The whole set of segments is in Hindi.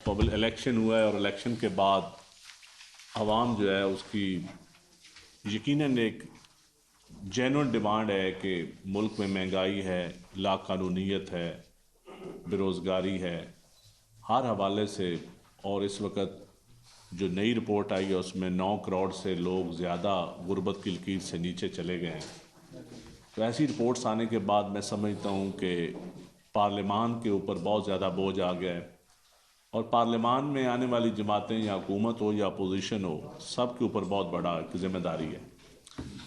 पब्लिक इलेक्शन हुआ है और इलेक्शन के बाद आवाम जो है उसकी यकीनन एक जेन्युइन डिमांड है कि मुल्क में महंगाई है, लाकानूनीयत है, बेरोज़गारी है, हर हवाले से। और इस वक्त जो नई रिपोर्ट आई है उसमें 9 करोड़ से लोग ज़्यादा गुर्बत की लकीर से नीचे चले गए हैं। तो ऐसी रिपोर्ट्स आने के बाद मैं समझता हूँ कि पार्लियामान के ऊपर बहुत ज़्यादा बोझ आ गया है और पार्लियामान में आने वाली जमातें या हुकूमत हो या अपोजिशन हो, सब के ऊपर बहुत बड़ा एक जिम्मेदारी है।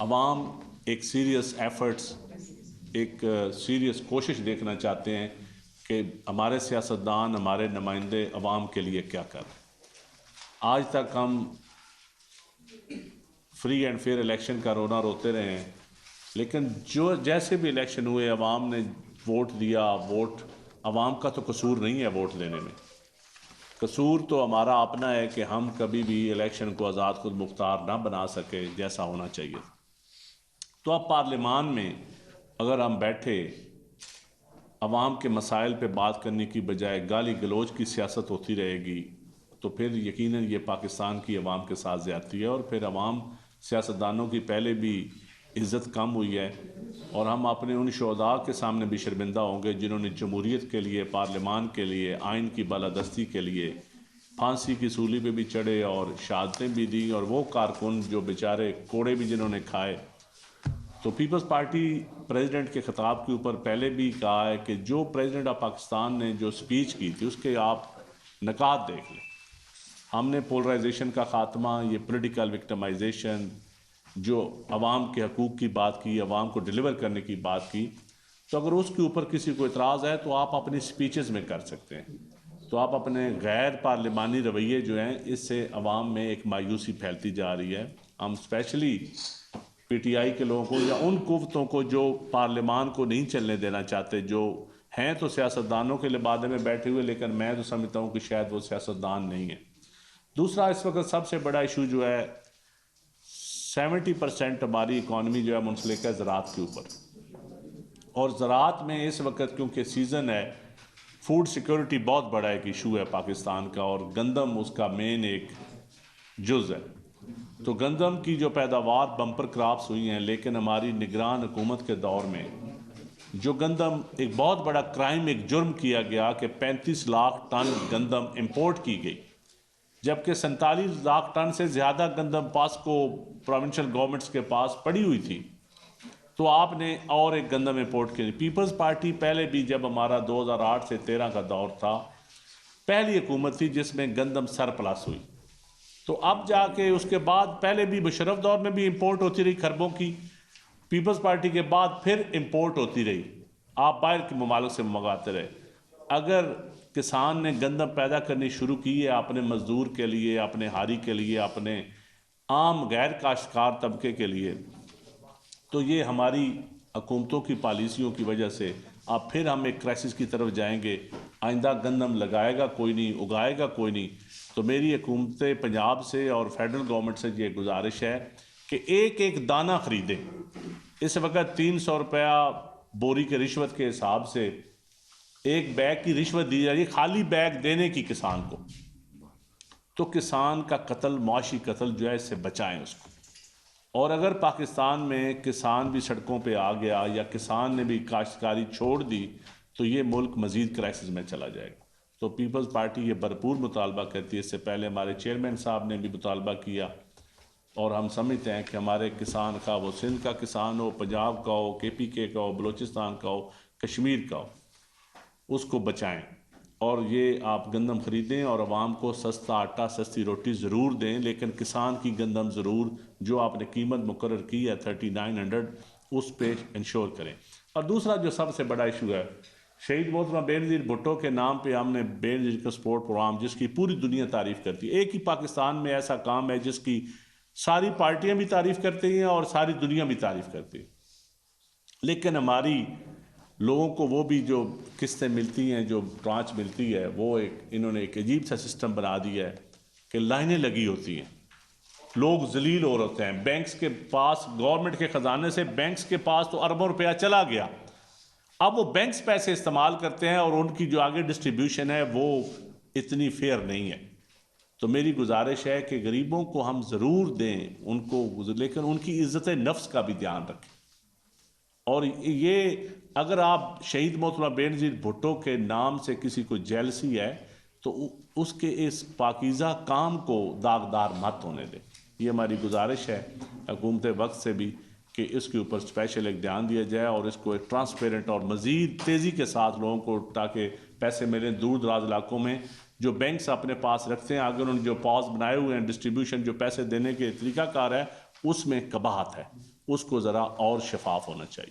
अवाम एक सीरियस एफर्ट्स, एक सीरियस कोशिश देखना चाहते हैं कि हमारे सियासतदान, हमारे नुमाइंदे अवाम के लिए क्या कर रहे हैं। आज तक हम फ्री एंड फेयर इलेक्शन का रोना रोते रहे हैं, लेकिन जो जैसे भी इलेक्शन हुए अवाम ने वोट दिया। वोट अवाम का तो कसूर नहीं है वोट देने में, कसूर तो हमारा अपना है कि हम कभी भी इलेक्शन को आज़ाद खुद मुख्तार ना बना सके जैसा होना चाहिए। तो अब पार्लियामान में अगर हम बैठे अवाम के मसाइल पे बात करने की बजाय गाली गलोच की सियासत होती रहेगी तो फिर यकीनन ये पाकिस्तान की अवाम के साथ ज़्यादती है और फिर अवाम सियासतदानों की पहले भी इज़्ज़त कम हुई है और हम अपने उन शोहदा के सामने भी शर्मिंदा होंगे जिन्होंने जमहूरियत के लिए, पार्लियामान के लिए, आइन की बालादस्ती के लिए फांसी की सूली पे भी चढ़े और शहादतें भी दी और वो कारकुन जो बेचारे कोड़े भी जिन्होंने खाए। तो पीपल्स पार्टी प्रेसिडेंट के ख़िताब के ऊपर पहले भी कहा है कि जो प्रेसिडेंट ऑफ पाकिस्तान ने जो स्पीच की थी उसके आप नकात देख लें। हमने पोलराइजेशन का ख़ात्मा, ये पॉलिटिकल विक्टिमाइजेशन, जो अवाम के हकूक़ की बात की, अवाम को डिलीवर करने की बात की, तो अगर उसके ऊपर किसी को इतराज़ है तो आप अपनी स्पीचेस में कर सकते हैं। तो आप अपने गैर पार्लिमानी रवैये जो हैं इससे अवाम में एक मायूसी फैलती जा रही है। हम स्पेशली पीटीआई के लोगों को या उन कुव्वतों को जो पार्लियामान को नहीं चलने देना चाहते, जो हैं तो सियासतदानों के लिबादे में बैठे हुए, लेकिन मैं तो समझता हूँ कि शायद वो सियासतदान नहीं है। दूसरा इस वक्त सबसे बड़ा इशू जो है 70% हमारी इकॉनमी जो है मुंसलिक है ज़राअत के ऊपर और ज़राअत में इस वक्त क्योंकि सीज़न है, फूड सिक्योरिटी बहुत बड़ा एक इशू है पाकिस्तान का और गंदम उसका मेन एक जुज़ है। तो गंदम की जो पैदावार बम्पर क्रॉप्स हुई हैं, लेकिन हमारी निगरान हुकूमत के दौर में जो गंदम एक बहुत बड़ा क्राइम, एक जुर्म किया गया कि 35 लाख टन गंदम इंपोर्ट की गई, जबकि 47 लाख टन से ज़्यादा गंदम पास्को प्रोविंशियल गवर्नमेंट्स के पास पड़ी हुई थी। तो आपने और एक गंदम इंपोर्ट की। पीपल्स पार्टी पहले भी जब हमारा 2008 से 13 का दौर था, पहली हुकूमत थी जिसमें गंदम सरप्लस हुई। तो अब जाके उसके बाद पहले भी मुशर्रफ दौर में भी इंपोर्ट होती रही खरबों की, पीपल्स पार्टी के बाद फिर इंपोर्ट होती रही, आप बाहर के ममालिक से मंगाते रहे। अगर किसान ने गंदम पैदा करनी शुरू की है अपने मज़दूर के लिए, अपने हारी के लिए, अपने आम गैर काश्तकार तबके के लिए, तो ये हमारी हुकूमतों की पॉलिसियों की वजह से अब फिर हम एक क्राइसिस की तरफ जाएंगे। आइंदा गंदम लगाएगा कोई नहीं, उगाएगा कोई नहीं। तो मेरी हुकूमत पंजाब से और फेडरल गवर्नमेंट से ये गुजारिश है कि एक एक दाना ख़रीदें। इस वक्त 300 रुपया बोरी के रिश्वत के हिसाब से एक बैग की रिश्वत दी जा रही है, खाली बैग देने की किसान को। तो किसान का कत्ल, मुआशी कत्ल जो है, इससे बचाएं उसको। और अगर पाकिस्तान में किसान भी सड़कों पे आ गया या किसान ने भी काश्तकारी छोड़ दी तो ये मुल्क मज़ीद क्राइसिस में चला जाएगा। तो पीपल्स पार्टी ये भरपूर मुतालबा करती है। इससे पहले हमारे चेयरमैन साहब ने भी मुतालबा किया और हम समझते हैं कि हमारे किसान का, वो सिंध का किसान हो, पंजाब का हो, KPK का हो, बलूचिस्तान का हो, कश्मीर का हो, उसको बचाएं। और ये आप गंदम ख़रीदें और आवाम को सस्ता आटा, सस्ती रोटी ज़रूर दें, लेकिन किसान की गंदम ज़रूर जो आपने कीमत मुकर्रर की है 3900 उस पर इंश्योर करें। और दूसरा जो सबसे बड़ा इशू है, शहीद मोहतरमा बेनज़ीर भुट्टो के नाम पे हमने बेनज़ीर का सपोर्ट प्रोग्राम, जिसकी पूरी दुनिया तारीफ़ करती है। एक ही पाकिस्तान में ऐसा काम है जिसकी सारी पार्टियाँ भी तारीफ़ करती हैं और सारी दुनिया भी तारीफ़ करती है, लेकिन हमारी लोगों को वो भी जो किस्तें मिलती हैं, जो ट्रांच मिलती है, वो इन्होंने एक अजीब सा सिस्टम बना दिया है कि लाइनें लगी होती हैं, लोग जलील हो रहे हैं। बैंक्स के पास, गवर्नमेंट के ख़जाने से बैंक्स के पास तो अरबों रुपया चला गया। अब वो बैंक्स पैसे इस्तेमाल करते हैं और उनकी जो आगे डिस्ट्रीब्यूशन है वो इतनी फेयर नहीं है। तो मेरी गुजारिश है कि गरीबों को हम ज़रूर दें उनको, लेकिन उनकी इज़्ज़त नफ्स का भी ध्यान रखें। और ये अगर आप शहीद मोहतरमा बेनज़ीर भुट्टो के नाम से किसी को जेलसी है तो उसके इस पाकीज़ा काम को दागदार मत होने दें। ये हमारी गुजारिश है हुकूमत वक्त से भी कि इसके ऊपर स्पेशल एक ध्यान दिया जाए और इसको एक ट्रांसपेरेंट और मज़ीद तेज़ी के साथ लोगों को, ताकि पैसे मिलें। दूर दराज इलाकों में जो बैंक्स अपने पास रखते हैं, अगर उन्होंने जो पॉज बनाए हुए हैं डिस्ट्रीब्यूशन, जो पैसे देने के तरीकाकार है उसमें कबाहत है, उसको ज़रा और शफाफ होना चाहिए।